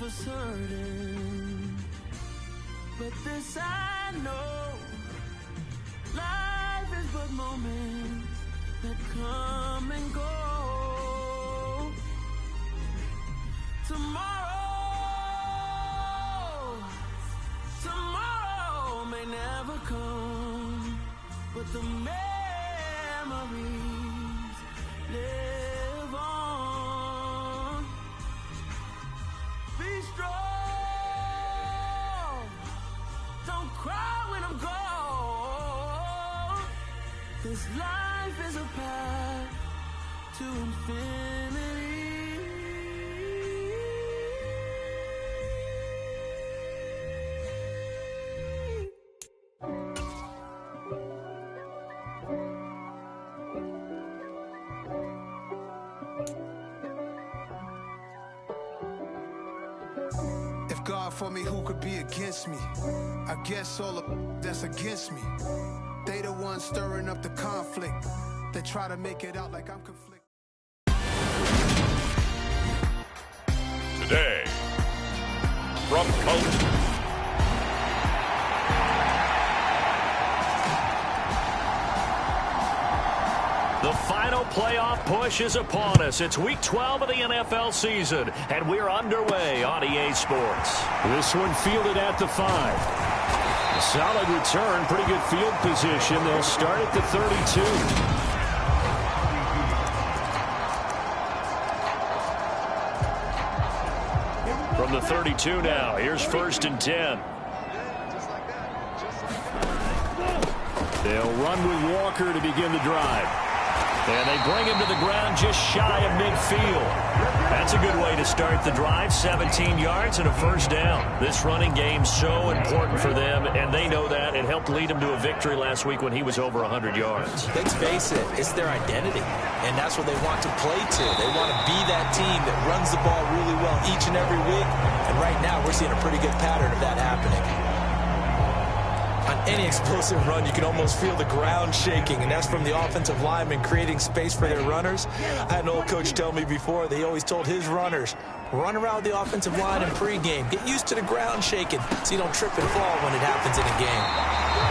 for certain, but this I know, life is but moments that come and go. Tomorrow may never come, but the memories live on. Be strong, don't cry when I'm gone, 'cause life is a path to infinity. God for me, who could be against me? I guess all of that's against me. They the ones stirring up the conflict. They try to make it out like I'm conflicted. Today, from Coast. The final playoff push is upon us. It's Week 12 of the NFL season, and we're underway on EA Sports. This one fielded at the 5. A solid return, pretty good field position. They'll start at the 32. From the 32 now, here's 1st and 10. They'll run with Walker to begin the drive. And they bring him to the ground just shy of midfield. That's a good way to start the drive. 17 yards and a first down. This running game's so important for them, and they know that. It helped lead them to a victory last week when he was over 100 yards. Let's face it, it's their identity, and that's what they want to play to. They want to be that team that runs the ball really well each and every week, and right now we're seeing a pretty good pattern of that happening. On any explosive run, you can almost feel the ground shaking, and that's from the offensive linemen creating space for their runners. I had an old coach tell me before, they always told his runners, run around the offensive line in pregame. Get used to the ground shaking so you don't trip and fall when it happens in a game.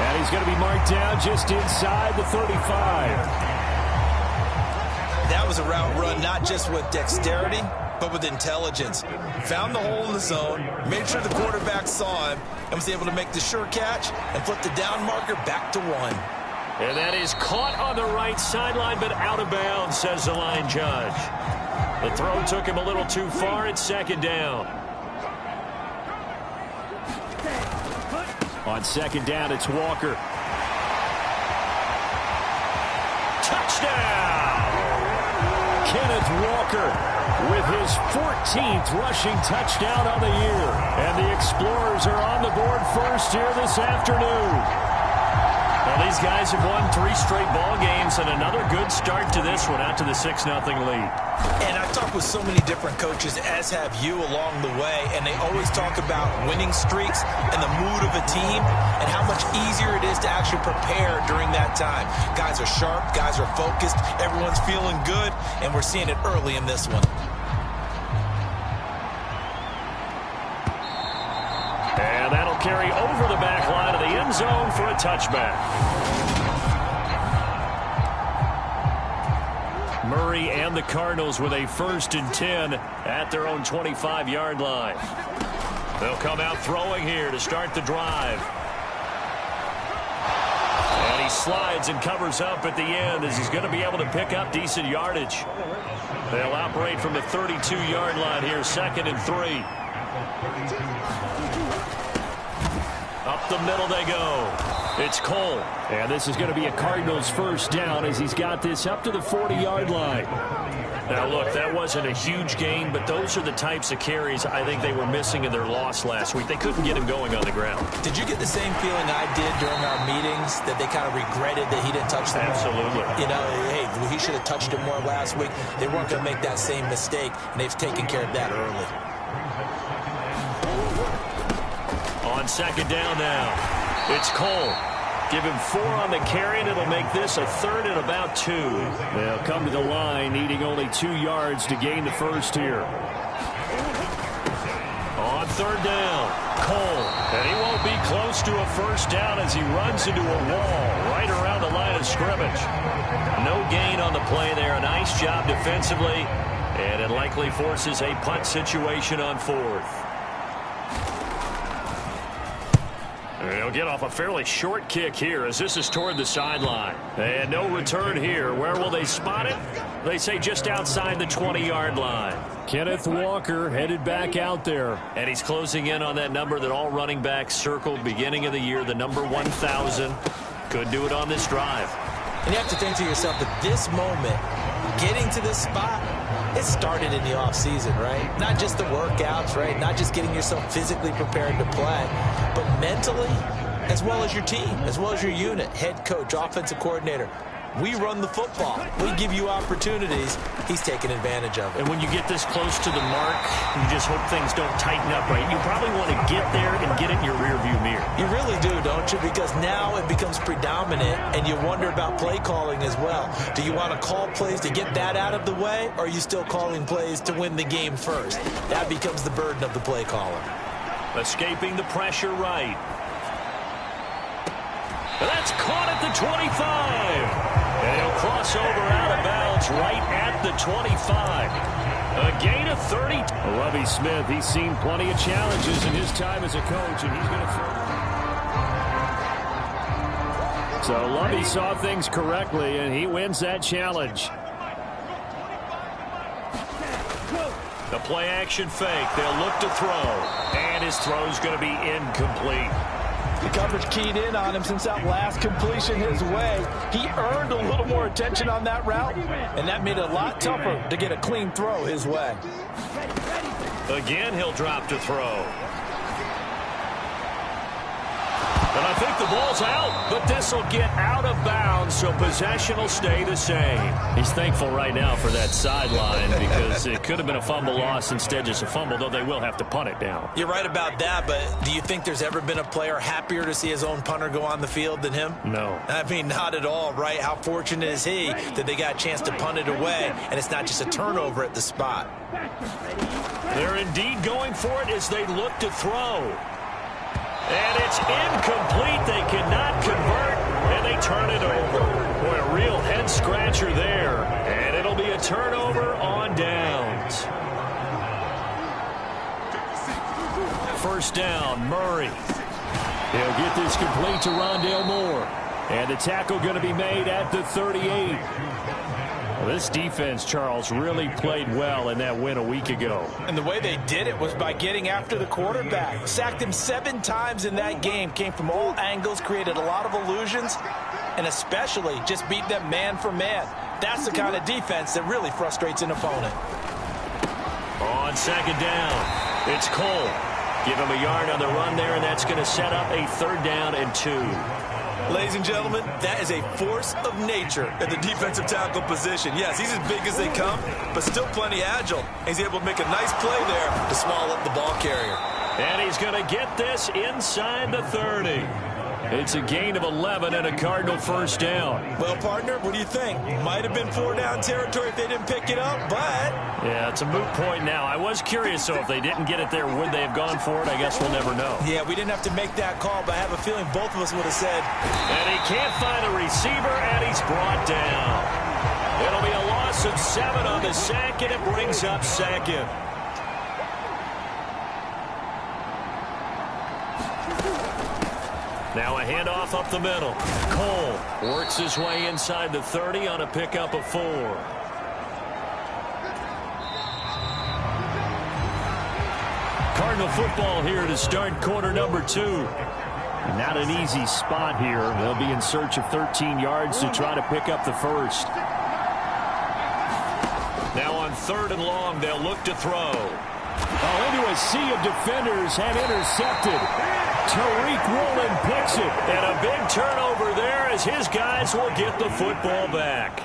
And he's going to be marked down just inside the 35. That was a route run not just with dexterity, but with intelligence. Found the hole in the zone, made sure the quarterback saw him, and was able to make the sure catch and flip the down marker back to 1. And that is caught on the right sideline, but out of bounds, says the line judge. The throw took him a little too far. It's 2nd down. On 2nd down, it's Walker. Touchdown! Kenneth Walker with his 14th rushing touchdown on the year. And the Explorers are on the board first here this afternoon. Well, these guys have won 3 straight ball games, and another good start to this one out to the 6-0 lead. And I've talked with so many different coaches, as have you, along the way, and they always talk about winning streaks and the mood of a team and how much easier it is to actually prepare during that time. Guys are sharp, guys are focused, everyone's feeling good, and we're seeing it early in this one. And that'll carry over the back line of the end zone for a touchback. Murray and the Cardinals with a 1st and 10 at their own 25-yard line. They'll come out throwing here to start the drive. And he slides and covers up at the end as he's going to be able to pick up decent yardage. They'll operate from the 32-yard line here, 2nd and 3. Up the middle they go. It's Cole. And this is going to be a Cardinals 1st down as he's got this up to the 40-yard line. Now, look, that wasn't a huge gain, but those are the types of carries I think they were missing in their loss last week. They couldn't get him going on the ground. Did you get the same feeling I did during our meetings, that they kind of regretted that he didn't touch the ball? Absolutely. You know, hey, he should have touched it more last week. They weren't going to make that same mistake, and they've taken care of that early. On 2nd down now, it's Cole. Give him 4 on the carry, and it'll make this a 3rd and about 2. They'll come to the line, needing only 2 yards to gain the first here. third down. Cole, and he won't be close to a first down as he runs into a wall right around the line of scrimmage. No gain on the play there. A nice job defensively, and it likely forces a punt situation on fourth. They'll get off a fairly short kick here as this is toward the sideline. And no return here. Where will they spot it? They say just outside the 20-yard line. Kenneth Walker headed back out there. And he's closing in on that number that all running backs circled beginning of the year, the number 1,000. Could do it on this drive. And you have to think to yourself, at this moment, getting to this spot, it started in the offseason, right? Not just the workouts, right? Not just getting yourself physically prepared to play, but mentally, as well as your team, as well as your unit, head coach, offensive coordinator. We run the football. We give you opportunities. He's taking advantage of it. And when you get this close to the mark, you just hope things don't tighten up, right? You probably want to get there and get it in your rearview mirror. You really do, don't you? Because now it becomes predominant, and you wonder about play calling as well. Do you want to call plays to get that out of the way, or are you still calling plays to win the game first? That becomes the burden of the play caller. Escaping the pressure right. That's caught at the 25. And he'll cross over out of bounds right at the 25. A gain of 30. Lovie Smith, he's seen plenty of challenges in his time as a coach, and he's going to throw. So Lovie saw things correctly, and he wins that challenge. The play action fake. They'll look to throw. And his throw's going to be incomplete. The coverage keyed in on him since that last completion his way. He earned a little more attention on that route, and that made it a lot tougher to get a clean throw his way. Again, he'll drop to throw. And I think the ball's out, but this will get out of bounds, so possession will stay the same. He's thankful right now for that sideline because it could have been a fumble loss, instead just a fumble, though they will have to punt it down. You're right about that, but do you think there's ever been a player happier to see his own punter go on the field than him? No. I mean, not at all, right? How fortunate is he that they got a chance to punt it away, and it's not just a turnover at the spot. They're indeed going for it as they look to throw. And it's incomplete. They cannot convert, and they turn it over. Boy, a real head-scratcher there. And it'll be a turnover on downs. First down, Murray. He'll get this complete to Rondale Moore. And the tackle going to be made at the 38. Well, this defense, Charles, really played well in that win a week ago. And the way they did it was by getting after the quarterback. Sacked him 7 times in that game. Came from all angles, created a lot of illusions, and especially just beat them man for man. That's the kind of defense that really frustrates an opponent. On second down, it's Cole. Give him a yard on the run there, and that's going to set up a third down and 2. Ladies and gentlemen, that is a force of nature at the defensive tackle position. Yes, he's as big as they come, but still plenty agile. He's able to make a nice play there to swallow up the ball carrier. And he's going to get this inside the 30. It's a gain of 11 and a Cardinal first down. Well, partner, what do you think? Might have been 4-down territory if they didn't pick it up, but... Yeah, it's a moot point now. I was curious, so if they didn't get it there, would they have gone for it? I guess we'll never know. Yeah, we didn't have to make that call, but I have a feeling both of us would have said... And he can't find a receiver, and he's brought down. It'll be a loss of 7 on the sack, and it brings up second. Now a handoff up the middle. Cole works his way inside the 30 on a pickup of 4. Cardinal football here to start quarter number 2. Not an easy spot here. They'll be in search of 13 yards to try to pick up the first. Now on 3rd and long, they'll look to throw. Oh, into a sea of defenders and intercepted. Tariq Woolen picks it. And a big turnover there as his guys will get the football back.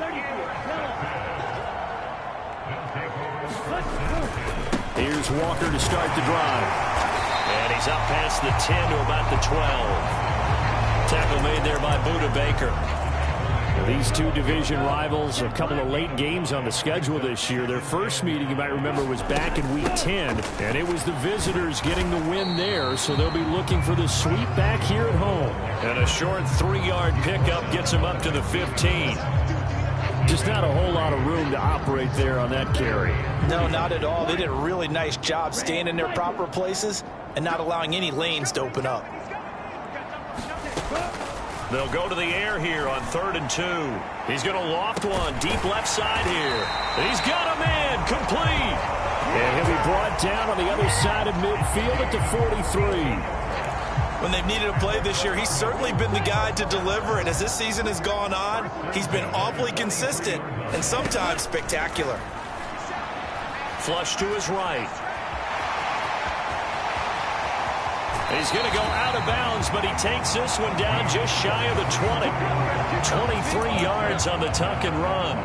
Here's Walker to start the drive. And he's up past the 10 to about the 12. Tackle made there by Budda Baker. These two division rivals, a couple of late games on the schedule this year. Their first meeting, you might remember, was back in Week 10, and it was the visitors getting the win there, so they'll be looking for the sweep back here at home. And a short 3-yard pickup gets them up to the 15. Just not a whole lot of room to operate there on that carry. No, not at all. They did a really nice job staying in their proper places and not allowing any lanes to open up. They'll go to the air here on 3rd and 2. He's going to loft one deep left side here. He's got a man complete. And he'll be brought down on the other side of midfield at the 43. When they've needed a play this year, he's certainly been the guy to deliver. And as this season has gone on, he's been awfully consistent and sometimes spectacular. Flush to his right. He's going to go out of bounds, but he takes this one down just shy of the 20. 23 yards on the tuck and run.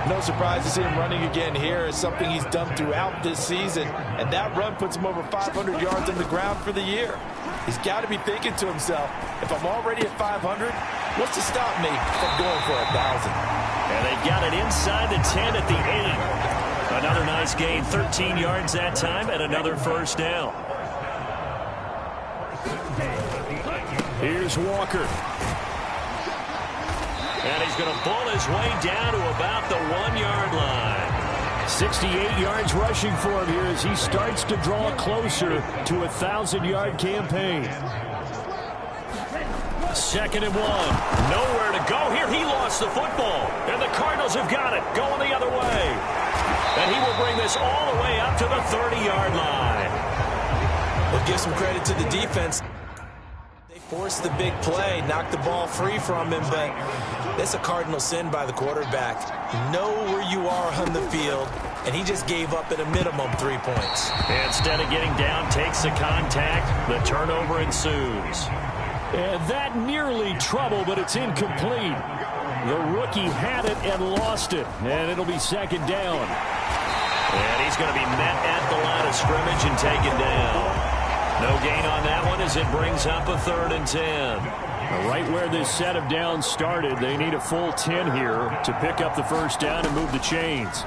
No surprise to see him running again here. It's something he's done throughout this season. And that run puts him over 500 yards on the ground for the year. He's got to be thinking to himself, if I'm already at 500, what's to stop me from going for 1,000? And they've got it inside the 10 at the 8. Another nice gain, 13 yards that time, and another first down. Here's Walker. And he's going to bull his way down to about the 1-yard line. 68 yards rushing for him here as he starts to draw closer to a 1,000-yard campaign. 2nd and 1. Nowhere to go here. He lost the football. And the Cardinals have got it. Going the other way. And he will bring this all the way up to the 30-yard line. We'll give some credit to the defense. Forced the big play, knocked the ball free from him, but that's a cardinal sin by the quarterback. Know where you are on the field, and he just gave up at a minimum 3 points. Instead of getting down, takes the contact. The turnover ensues. And that nearly trouble, but it's incomplete. The rookie had it and lost it, and it'll be 2nd down. And he's going to be met at the line of scrimmage and taken down. No gain on that one as it brings up a 3rd and 10. Right where this set of downs started, they need a full 10 here to pick up the first down and move the chains.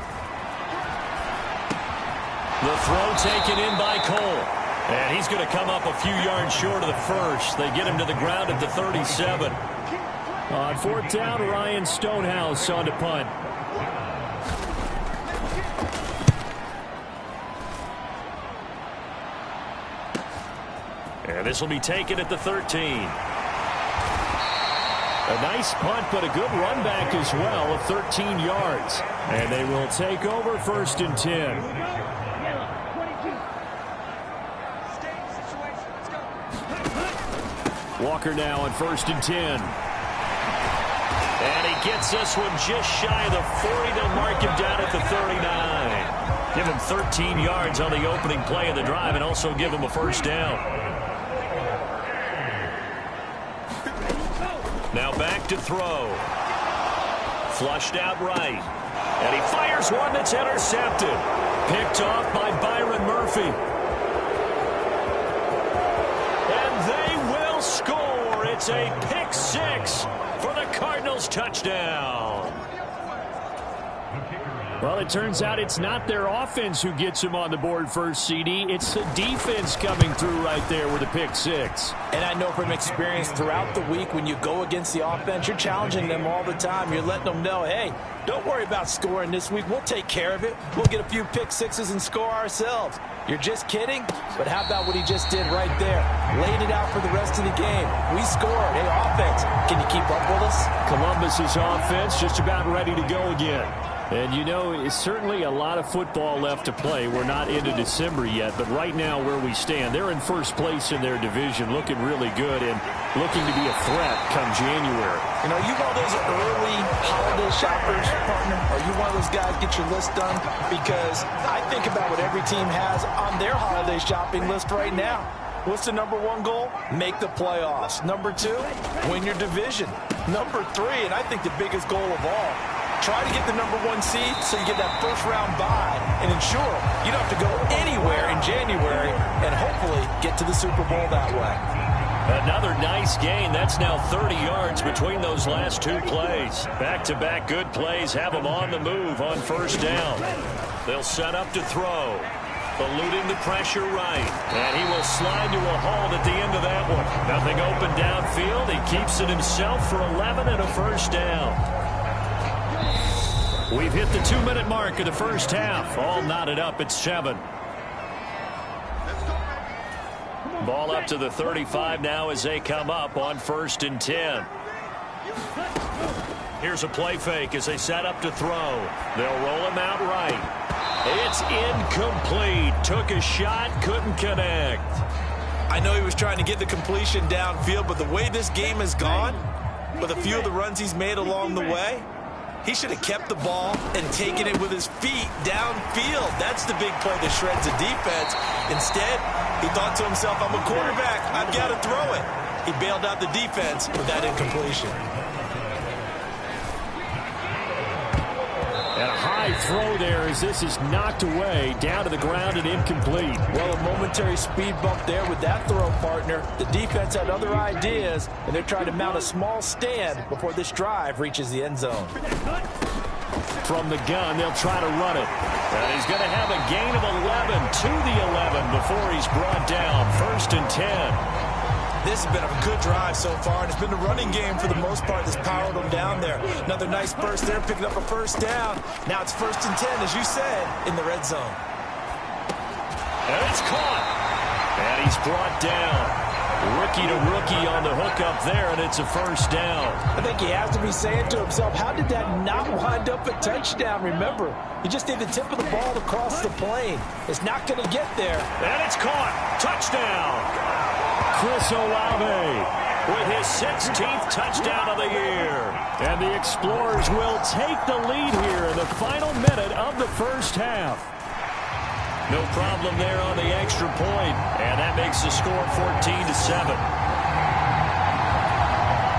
The throw taken in by Cole. And he's going to come up a few yards short of the first. They get him to the ground at the 37. On 4th down, Ryan Stonehouse on to punt. And this will be taken at the 13. A nice punt, but a good run back as well of 13 yards. And they will take over 1st and 10. Walker now on 1st and 10. And he gets this one just shy of the 40. They'll mark him down at the 39. Give him 13 yards on the opening play of the drive and also give him a first down. Now back to throw. Flushed out right. And he fires one that's intercepted. Picked off by Byron Murphy. And they will score. It's a pick 6 for the Cardinals touchdown. Well, it turns out it's not their offense who gets him on the board first, CD. It's the defense coming through right there with a pick 6. And I know from experience throughout the week when you go against the offense, you're challenging them all the time. You're letting them know, hey, don't worry about scoring this week. We'll take care of it. We'll get a few pick 6s and score ourselves. You're just kidding? But how about what he just did right there? Laid it out for the rest of the game. We scored. Hey, offense, can you keep up with us? Columbus's offense just about ready to go again. And, you know, it's certainly a lot of football left to play. We're not into December yet, but right now where we stand, they're in first place in their division, looking really good and looking to be a threat come January. You know, are you one of those early holiday shoppers, partner? Are you one of those guys get your list done? Because I think about what every team has on their holiday shopping list right now. What's the number 1 goal? Make the playoffs. Number 2, win your division. Number 3, and I think the biggest goal of all, try to get the number 1 seed so you get that first-round bye and ensure you don't have to go anywhere in January and hopefully get to the Super Bowl that way. Another nice gain. That's now 30 yards between those last two plays. Back-to-back good plays have them on the move on first down. They'll set up to throw. Eluding the pressure right. And he will slide to a halt at the end of that one. Nothing open downfield. He keeps it himself for 11 and a first down. We've hit the 2-minute mark of the first half. All knotted up at 7. Ball up to the 35 now as they come up on 1st and 10. Here's a play fake as they set up to throw. They'll roll him out right. It's incomplete. Took a shot, couldn't connect. I know he was trying to get the completion downfield, but the way this game has gone, with a few of the runs he's made along the way, he should have kept the ball and taken it with his feet downfield. That's the big play that shreds the defense. Instead, he thought to himself, I'm a quarterback. I've got to throw it. He bailed out the defense with that incompletion. And a high throw there as this is knocked away, down to the ground and incomplete. Well, a momentary speed bump there with that throw, partner. The defense had other ideas, and they're trying to mount a small stand before this drive reaches the end zone. From the gun, they'll try to run it. And he's going to have a gain of 11 to the 11 before he's brought down. 1st and 10. This has been a good drive so far, and it's been the running game for the most part that's powered them down there. Another nice burst there, picking up a first down. Now it's 1st and 10, as you said, in the red zone. And it's caught. And he's brought down. Rookie to rookie on the hook up there, and it's a first down. I think he has to be saying to himself, how did that not wind up a touchdown? Remember, he just did the tip of the ball across the plane. It's not going to get there. And it's caught. Touchdown. Chris Olave with his 16th touchdown of the year. And the Explorers will take the lead here in the final minute of the first half. No problem there on the extra point, and that makes the score 14-7.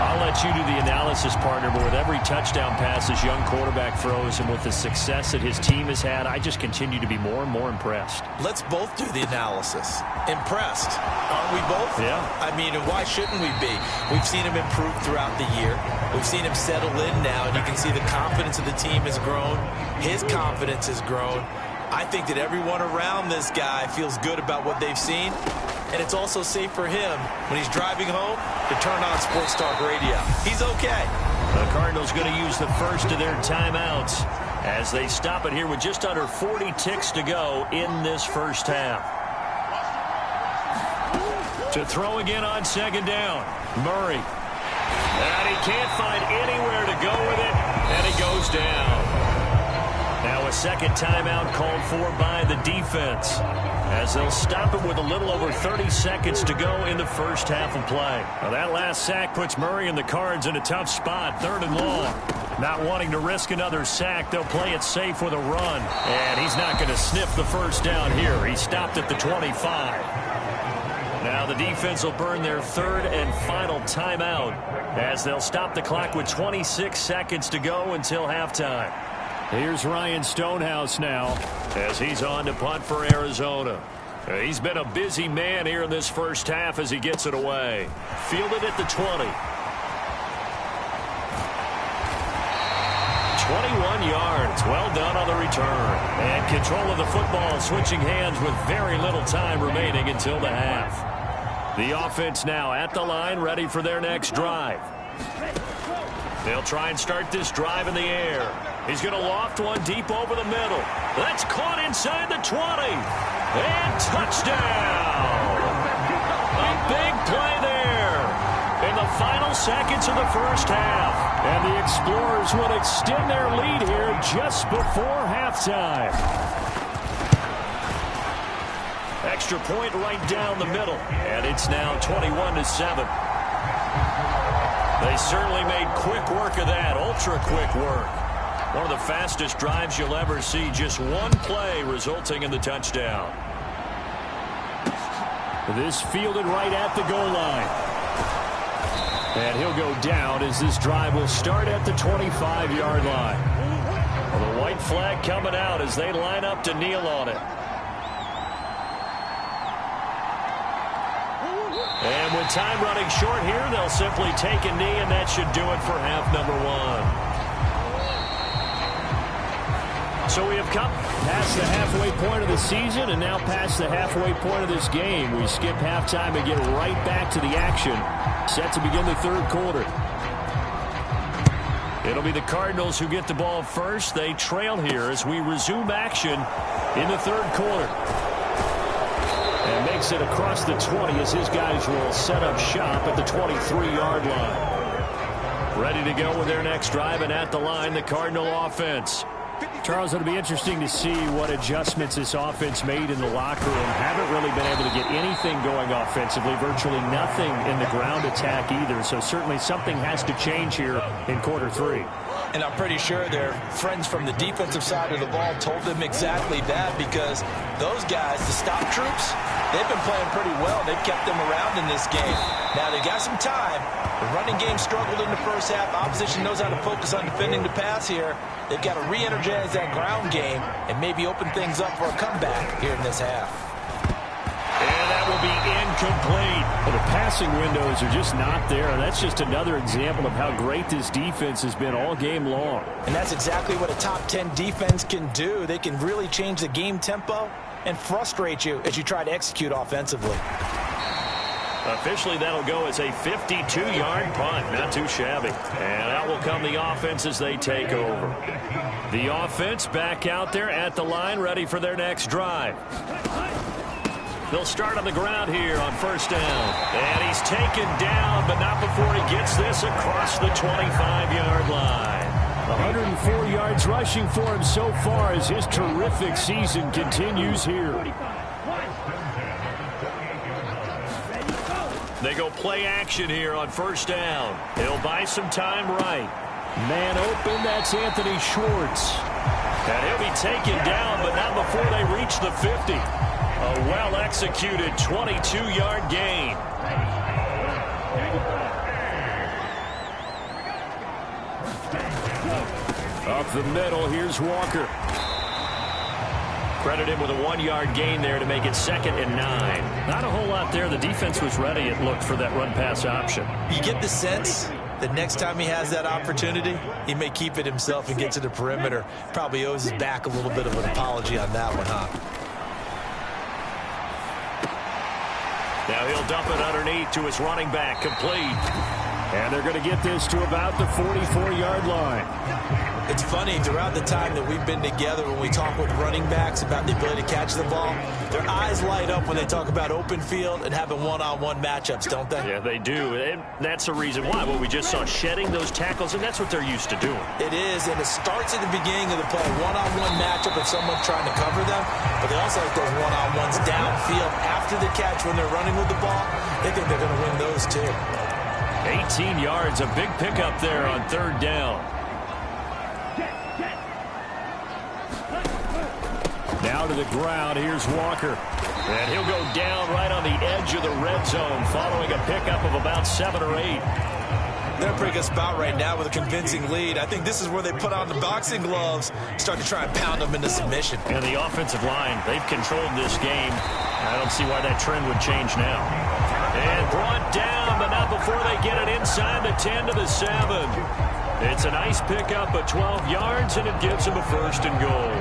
I'll let you do the analysis, partner, but with every touchdown pass this young quarterback throws and with the success that his team has had, I just continue to be more and more impressed. Let's both do the analysis. Impressed. Aren't we both? Yeah. I mean, why shouldn't we be? We've seen him improve throughout the year. We've seen him settle in now, and you can see the confidence of the team has grown. His confidence has grown. I think that everyone around this guy feels good about what they've seen, and it's also safe for him when he's driving home to turn on Sports Talk Radio. He's okay. The Cardinals going to use the first of their timeouts as they stop it here with just under 40 ticks to go in this first half. To throw again on 2nd down, Murray. And he can't find anywhere to go with it, and he goes down. Now a second timeout called for by the defense as they'll stop it with a little over 30 seconds to go in the first half of play. Now that last sack puts Murray and the Cards in a tough spot, 3rd and long. Not wanting to risk another sack, they'll play it safe with a run. And he's not going to sniff the first down here. He stopped at the 25. Now the defense will burn their 3rd and final timeout as they'll stop the clock with 26 seconds to go until halftime. Here's Ryan Stonehouse now as he's on to punt for Arizona. He's been a busy man here in this first half as he gets it away. Fielded at the 20. 21 yards. Well done on the return. And control of the football switching hands with very little time remaining until the half. The offense now at the line, ready for their next drive. They'll try and start this drive in the air. He's going to loft one deep over the middle. That's caught inside the 20. And touchdown. A big play there in the final seconds of the first half. And the Explorers will extend their lead here just before halftime. Extra point right down the middle. And it's now 21-7. They certainly made quick work of that. Ultra quick work. One of the fastest drives you'll ever see. Just one play resulting in the touchdown. This fielded right at the goal line. And he'll go down as this drive will start at the 25-yard line. Well, the white flag coming out as they line up to kneel on it. And with With time running short here, they'll simply take a knee, and that should do it for half number one. So we have come past the halfway point of the season and now past the halfway point of this game. We skip halftime and get right back to the action. Set to begin the third quarter. It'll be the Cardinals who get the ball first. They trail here as we resume action in the third quarter. And makes it across the 20 as his guys will set up shop at the 23-yard line. Ready to go with their next drive, and at the line, the Cardinal offense. Charles, it'll be interesting to see what adjustments this offense made in the locker room. Haven't really been able to get anything going offensively, virtually nothing in the ground attack either. So certainly something has to change here in quarter three. And I'm pretty sure their friends from the defensive side of the ball told them exactly that, because those guys, the stop troops, they've been playing pretty well. They've kept them around in this game. Now they got some time. The running game struggled in the first half. Opposition knows how to focus on defending the pass here. They've got to re-energize that ground game and maybe open things up for a comeback here in this half. And that will be incomplete. Well, the passing windows are just not there. That's just another example of how great this defense has been all game long. And that's exactly what a top 10 defense can do. They can really change the game tempo and frustrate you as you try to execute offensively. Officially, that'll go as a 52-yard punt. Not too shabby. And out will come the offense as they take over. The offense back out there at the line, ready for their next drive. They'll start on the ground here on first down. And he's taken down, but not before he gets this across the 25-yard line. 104 yards rushing for him so far as his terrific season continues here. They go play action here on first down. He'll buy some time right. Man open, that's Anthony Schwartz. And he'll be taken down, but not before they reach the 50. A well-executed 22-yard gain. Up the middle, here's Walker. Credit him with a 1-yard gain there to make it 2nd and 9. Not a whole lot there. The defense was ready, it looked, for that run-pass option. You get the sense that next time he has that opportunity, he may keep it himself and get to the perimeter. Probably owes his back a little bit of an apology on that one, huh? Now he'll dump it underneath to his running back, complete. And they're going to get this to about the 44-yard line. It's funny, throughout the time that we've been together, when we talk with running backs about the ability to catch the ball, their eyes light up when they talk about open field and having one-on-one matchups, don't they? Yeah, they do. And that's the reason why. Well, we just saw shedding those tackles, and that's what they're used to doing. It is, and it starts at the beginning of the play. One-on-one matchup if someone's trying to cover them, but they also like those one-on-ones downfield after the catch when they're running with the ball. They think they're going to win those too. 18 yards, a big pickup there on third down. Now to the ground, here's Walker. And he'll go down right on the edge of the red zone following a pickup of about 7 or 8. They're in a pretty good spot right now with a convincing lead. I think this is where they put on the boxing gloves, start to try and pound them into submission. And the offensive line, they've controlled this game. I don't see why that trend would change now. And brought down, but not before they get it inside the 10 to the 7. It's a nice pickup of 12 yards, and it gives them a 1st and goal.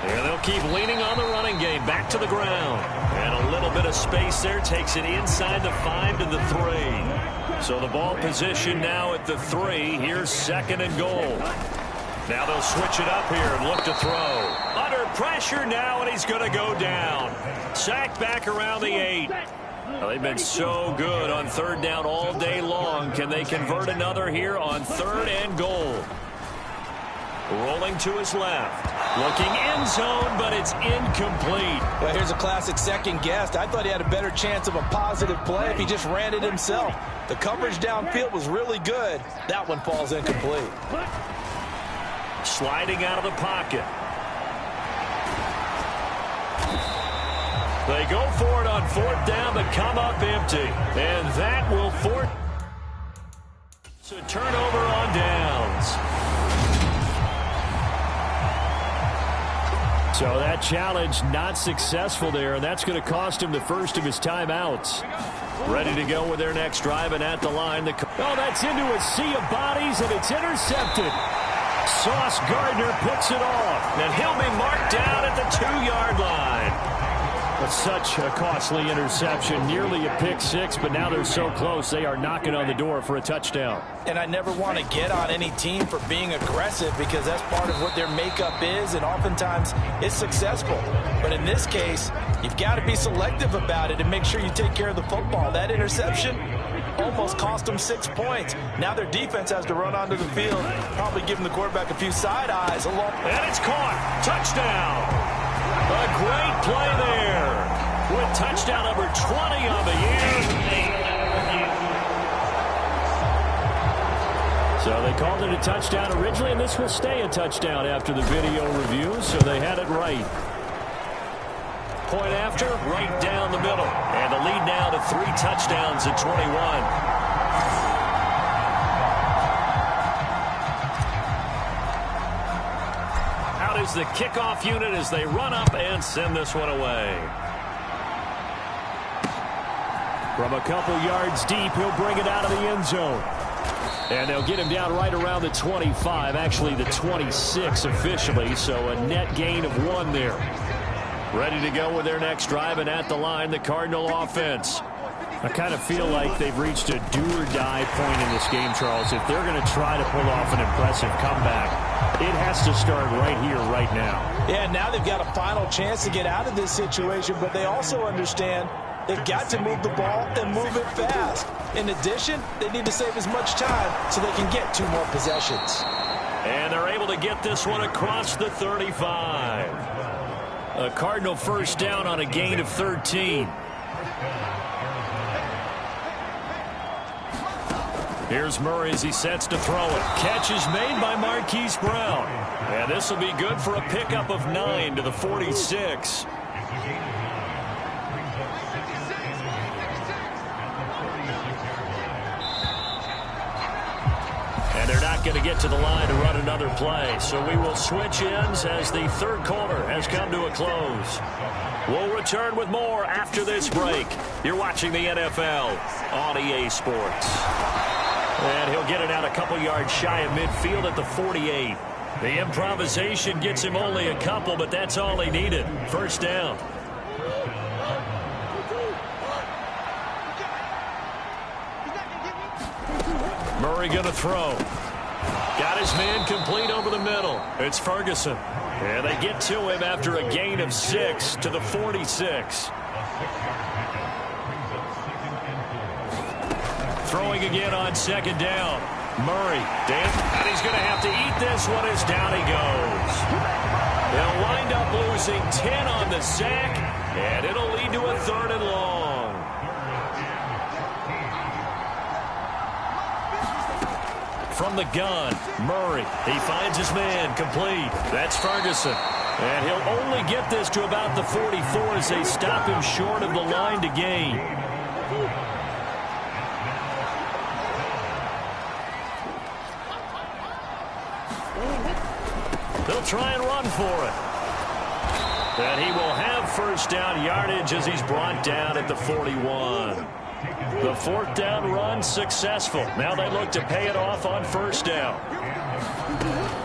And they'll keep leaning on the running game. Back to the ground. And a little bit of space there takes it inside the 5 to the 3. So the ball position now at the 3. Here's 2nd and goal. Now they'll switch it up here and look to throw. Under pressure now, and he's going to go down. Sacked back around the 8. Well, they've been so good on third down all day long. Can they convert another here on 3rd and goal? Rolling to his left. Looking end zone, but it's incomplete. Well, here's a classic second guess. I thought he had a better chance of a positive play if he just ran it himself. The coverage downfield was really good. That one falls incomplete. Sliding out of the pocket. They go for it on 4th down, but come up empty. And that will force a turnover on downs. So that challenge not successful there, and that's going to cost him the first of his timeouts. Ready to go with their next drive, and at the line. Oh, that's into a sea of bodies, and it's intercepted. Sauce Gardner picks it off, and he'll be marked down at the 2-yard line. Such a costly interception, nearly a pick six, but now they're so close they are knocking on the door for a touchdown. And I never want to get on any team for being aggressive because that's part of what their makeup is, and oftentimes it's successful. But in this case, you've got to be selective about it and make sure you take care of the football. That interception almost cost them 6 points. Now their defense has to run onto the field, probably giving the quarterback a few side eyes. And it's caught. Touchdown. A great play there with touchdown number 20 on the year. So they called it a touchdown originally, and this will stay a touchdown after the video review, so they had it right. Point after, right down the middle. And the lead now to 3 touchdowns at 21. Is the kickoff unit as they run up and send this one away. From a couple yards deep, he'll bring it out of the end zone. And they'll get him down right around the 25, actually the 26 officially, so a net gain of 1 there. Ready to go with their next drive, and at the line, the Cardinal offense. I kind of feel like they've reached a do-or-die point in this game, Charles. If they're going to try to pull off an impressive comeback, it has to start right here, right now. Yeah, now they've got a final chance to get out of this situation, but they also understand they've got to move the ball and move it fast. In addition, they need to save as much time so they can get 2 more possessions. And they're able to get this one across the 35. A Cardinal first down on a gain of 13. Here's Murray as he sets to throw it. Catch is made by Marquise Brown. And this will be good for a pickup of 9 to the 46. And they're not going to get to the line to run another play. So we will switch ends as the third quarter has come to a close. We'll return with more after this break. You're watching the NFL on EA Sports. And he'll get it out a couple yards shy of midfield at the 48. The improvisation gets him only a couple, but that's all he needed. First down. Murray going to throw. Got his man complete over the middle. It's Ferguson. And they get to him after a gain of 6 to the 46. Throwing again on second down. Murray. And he's going to have to eat this one as down he goes. They'll wind up losing 10 on the sack, and it'll lead to a 3rd and long. From the gun, Murray. He finds his man complete. That's Ferguson. And he'll only get this to about the 44 as they stop him short of the line to gain. They'll try and run for it. And he will have first down yardage as he's brought down at the 41. The 4th down run successful. Now they look to pay it off on first down.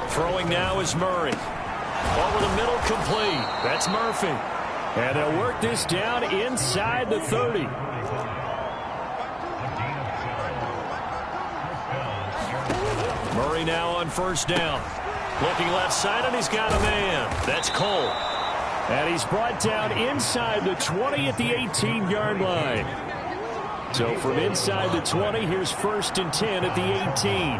Throwing now is Murray. Over the middle, complete. That's Murphy. And they'll work this down inside the 30. Murray now on first down. Looking left side, and he's got a man. That's Cole. And he's brought down inside the 20 at the 18-yard line. So from inside the 20, here's 1st and 10 at the 18.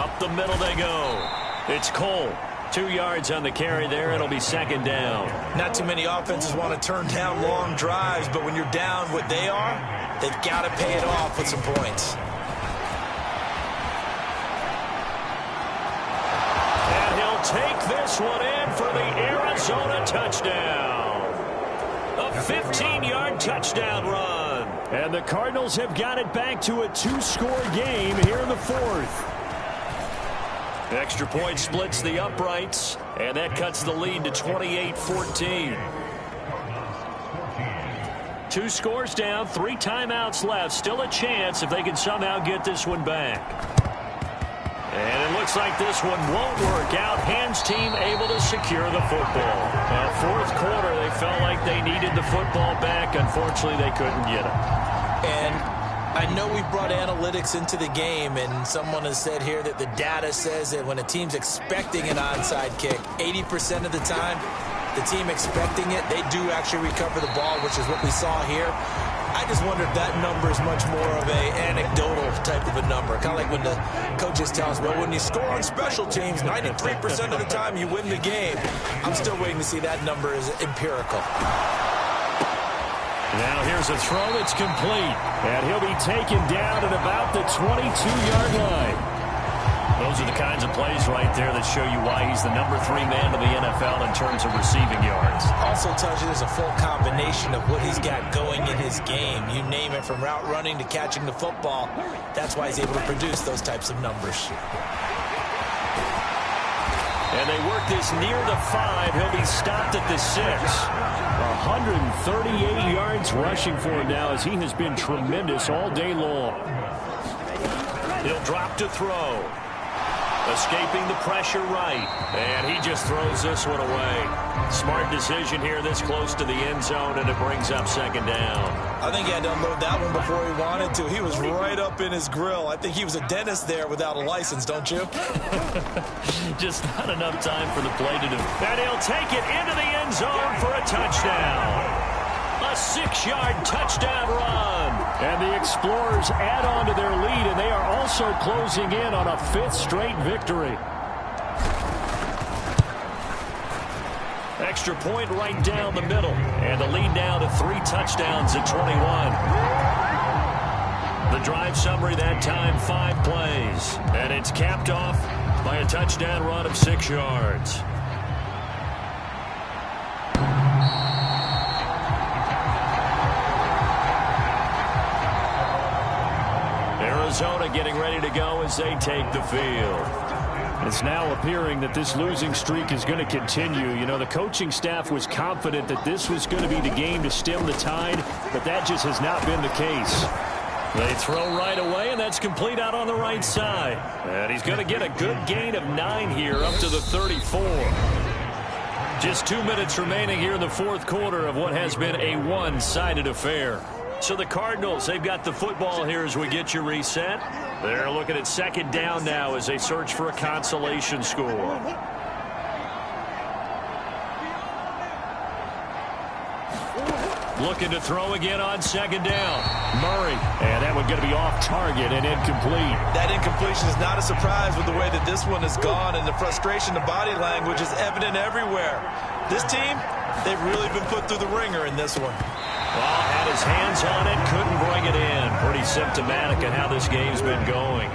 Up the middle they go. It's Cole. 2 yards on the carry there. It'll be 2nd down. Not too many offenses want to turn down long drives, but when you're down what they are, they've got to pay it off with some points. And he'll take this one in for the Arizona touchdown. A 15-yard touchdown run. And the Cardinals have got it back to a 2-score game here in the 4th. Extra point splits the uprights, and that cuts the lead to 28-14. 2 scores down, 3 timeouts left. Still a chance if they can somehow get this one back. And it looks like this one won't work out. Hans team able to secure the football. Fourth quarter, they felt like they needed the football back. Unfortunately, they couldn't get it. And I know we brought analytics into the game, and someone has said here that the data says that when a team's expecting an onside kick, 80% of the time, the team expecting it, they do actually recover the ball, which is what we saw here. I just wonder if that number is much more of a anecdotal type of a number. Kind of like when the coaches tell us, well, when you score on special teams, 93% of the time you win the game. I'm still waiting to see that number is empirical. Now here's a throw that's complete. And he'll be taken down at about the 22-yard line. Those are the kinds of plays right there that show you why he's the number 3 man in the NFL in terms of receiving yards. Also tells you there's a full combination of what he's got going in his game. You name it, from route running to catching the football. That's why he's able to produce those types of numbers. And they work this near the 5. He'll be stopped at the 6. 138 yards rushing for him now, as he has been tremendous all day long. He'll drop to throw. Escaping the pressure right. And he just throws this one away. Smart decision here this close to the end zone, and it brings up 2nd down. I think he had to unload that one before he wanted to. He was right up in his grill. I think he was a dentist there without a license, don't you? Just not enough time for the play to do. And he'll take it into the end zone for a touchdown. A 6-yard touchdown run. And the Explorers add on to their lead, and they are also closing in on a 5th straight victory. Extra point right down the middle. And the lead now to 3 touchdowns at 21. The drive summary that time, 5 plays. And it's capped off by a touchdown run of 6 yards. Arizona getting ready to go as they take the field. It's now appearing that this losing streak is going to continue. You know, the coaching staff was confident that this was going to be the game to stem the tide, but that just has not been the case. They throw right away, and that's complete out on the right side. And he's going to get a good gain of 9 here, up to the 34. Just 2 minutes remaining here in the fourth quarter of what has been a one-sided affair. So the Cardinals, they've got the football here as we get you reset. They're looking at 2nd down now as they search for a consolation score. Looking to throw again on 2nd down. Murray, and that one going to be off target and incomplete. That incompletion is not a surprise with the way that this one has gone, and the frustration, the body language is evident everywhere. This team, they've really been put through the ringer in this one. Well, had his hands on it, couldn't bring it in. Pretty symptomatic of how this game's been going.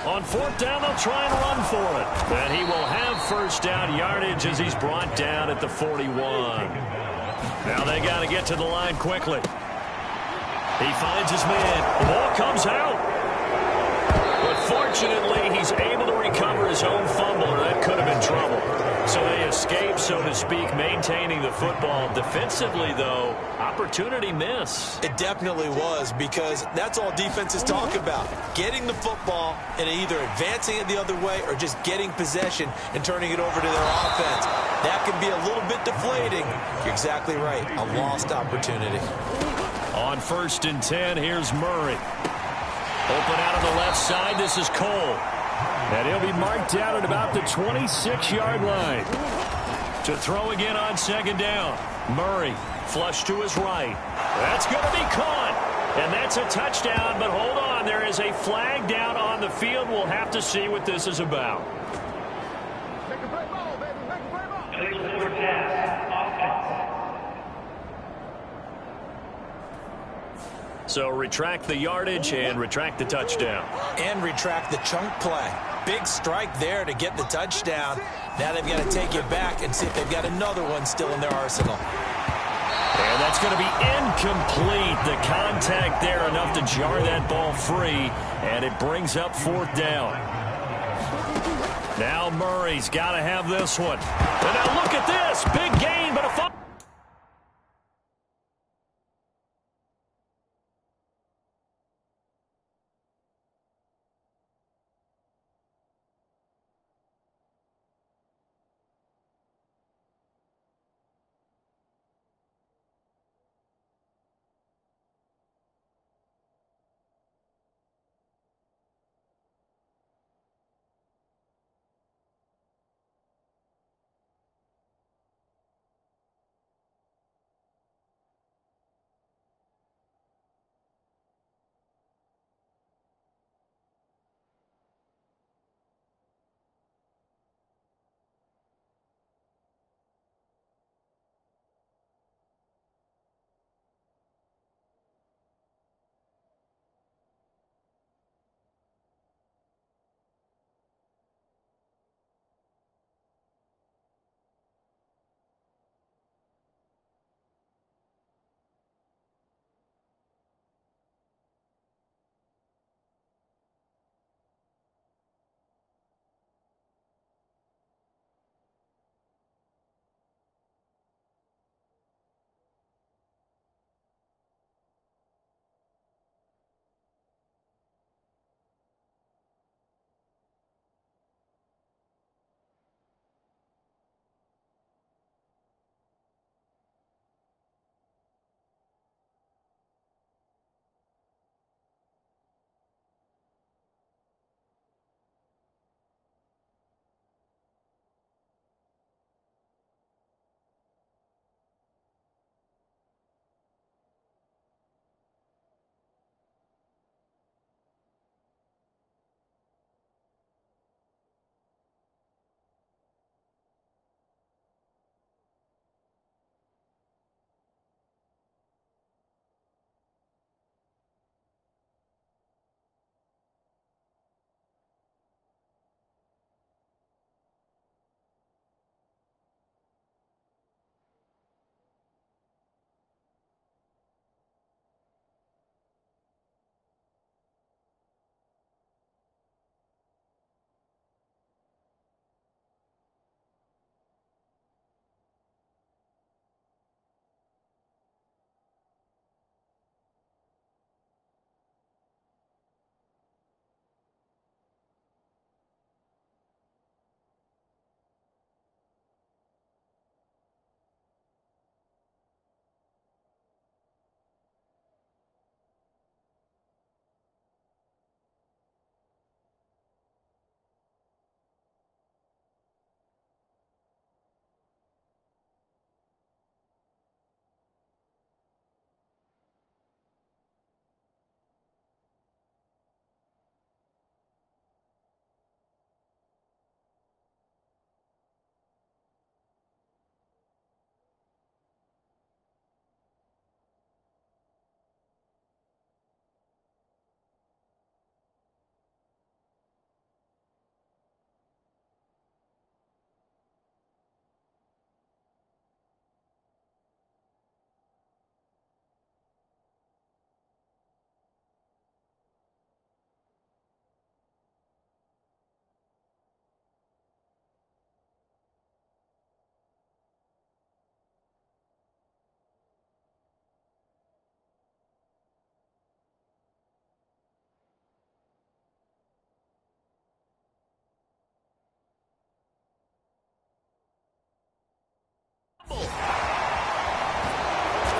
On 4th down, they'll try and run for it. And he will have 1st down yardage as he's brought down at the 41. Now they got to get to the line quickly. He finds his man. The ball comes out. But fortunately, he's able to recover his own fumble, or that could have been trouble. So they escape, so to speak, maintaining the football. Defensively, though, opportunity miss. It definitely was, because that's all defenses talk about. Getting the football and either advancing it the other way or just getting possession and turning it over to their offense. That can be a little bit deflating. You're exactly right. A lost opportunity. On 1st and 10, here's Murray. Open out on the left side, this is Cole. And he'll be marked down at about the 26-yard line. To throw again on 2nd down. Murray, flush to his right. That's going to be caught. And that's a touchdown, but hold on. There is a flag down on the field. We'll have to see what this is about. So retract the yardage and retract the touchdown. And retract the chunk play. Big strike there to get the touchdown. Now they've got to take it back and see if they've got another one still in their arsenal. And that's going to be incomplete. The contact there enough to jar that ball free, and it brings up 4th down. Now Murray's got to have this one. And now look at this. Big gain, but a fumble.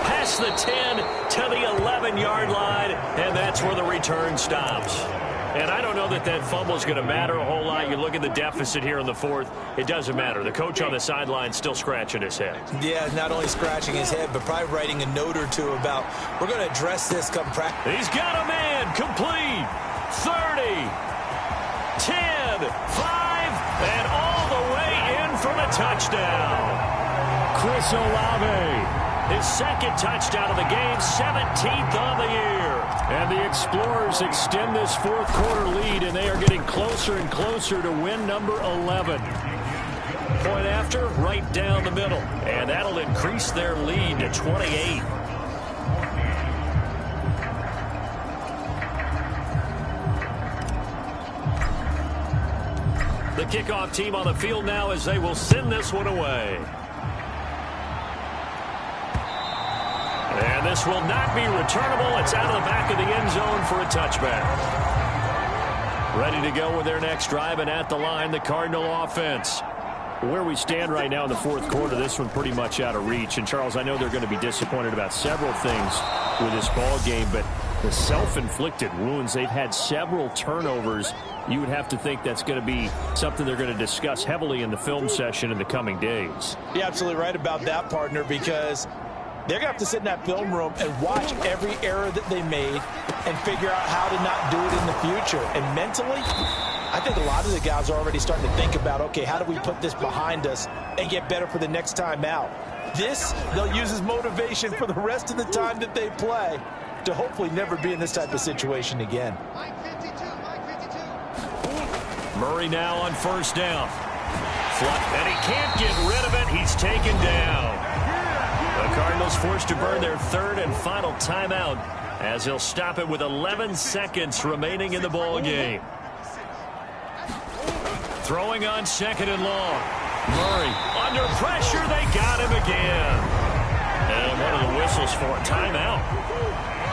Past the 10 to the 11-yard line, and that's where the return stops. And I don't know that that fumble is going to matter a whole lot. You look at the deficit here in the 4th. It doesn't matter. The coach on the sideline still scratching his head. Yeah, not only scratching his head, but probably writing a note or two about, we're going to address this come practice. He's got a man. Complete. 30. 10. 5. And all the way in for the touchdown. Chris Olave, his 2nd touchdown of the game, 17th on the year. And the Explorers extend this 4th quarter lead, and they are getting closer and closer to win number 11. point after, right down the middle. And that'll increase their lead to 28. The kickoff team on the field now as they will send this one away. And this will not be returnable. It's out of the back of the end zone for a touchback. Ready to go with their next drive, and at the line, the Cardinal offense. Where we stand right now in the fourth quarter, this one pretty much out of reach. And, Charles, I know they're going to be disappointed about several things with this ball game, but the self-inflicted wounds, they've had several turnovers. You would have to think that's going to be something they're going to discuss heavily in the film session in the coming days. You're absolutely right about that, partner, because they're going to have to sit in that film room and watch every error that they made and figure out how to not do it in the future. And mentally, I think a lot of the guys are already starting to think about, okay, how do we put this behind us and get better for the next time out? This, they'll use as motivation for the rest of the time that they play to hopefully never be in this type of situation again. Murray now on first down. And he can't get rid of it. He's taken down. The Cardinals forced to burn their third and final timeout as he'll stop it with 11 seconds remaining in the ball game. Throwing on second and long. Murray under pressure. They got him again. And one of the whistles for a timeout.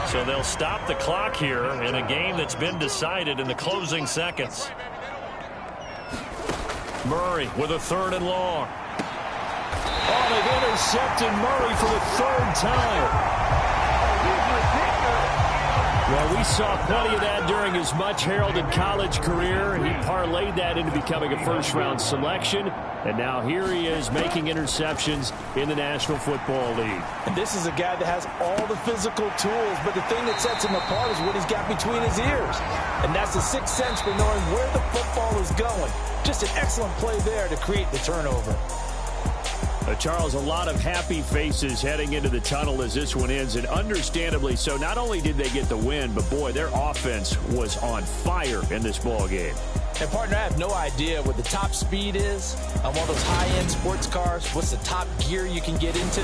So they'll stop the clock here in a game that's been decided in the closing seconds. Murray with a third and long. Oh, they've intercepted Murray for the third time. Well, we saw plenty of that during his much-heralded college career. He parlayed that into becoming a first-round selection. And now here he is making interceptions in the National Football League. And this is a guy that has all the physical tools, but the thing that sets him apart is what he's got between his ears. And that's the sixth sense for knowing where the football is going. Just an excellent play there to create the turnover. Charles, a lot of happy faces heading into the tunnel as this one ends, and understandably so. Not only did they get the win, but, boy, their offense was on fire in this ball game. And, partner, I have no idea what the top speed is on one of those high-end sports cars. What's the top gear you can get into?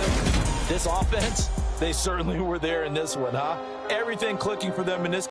This offense, they certainly were there in this one, huh? Everything clicking for them in this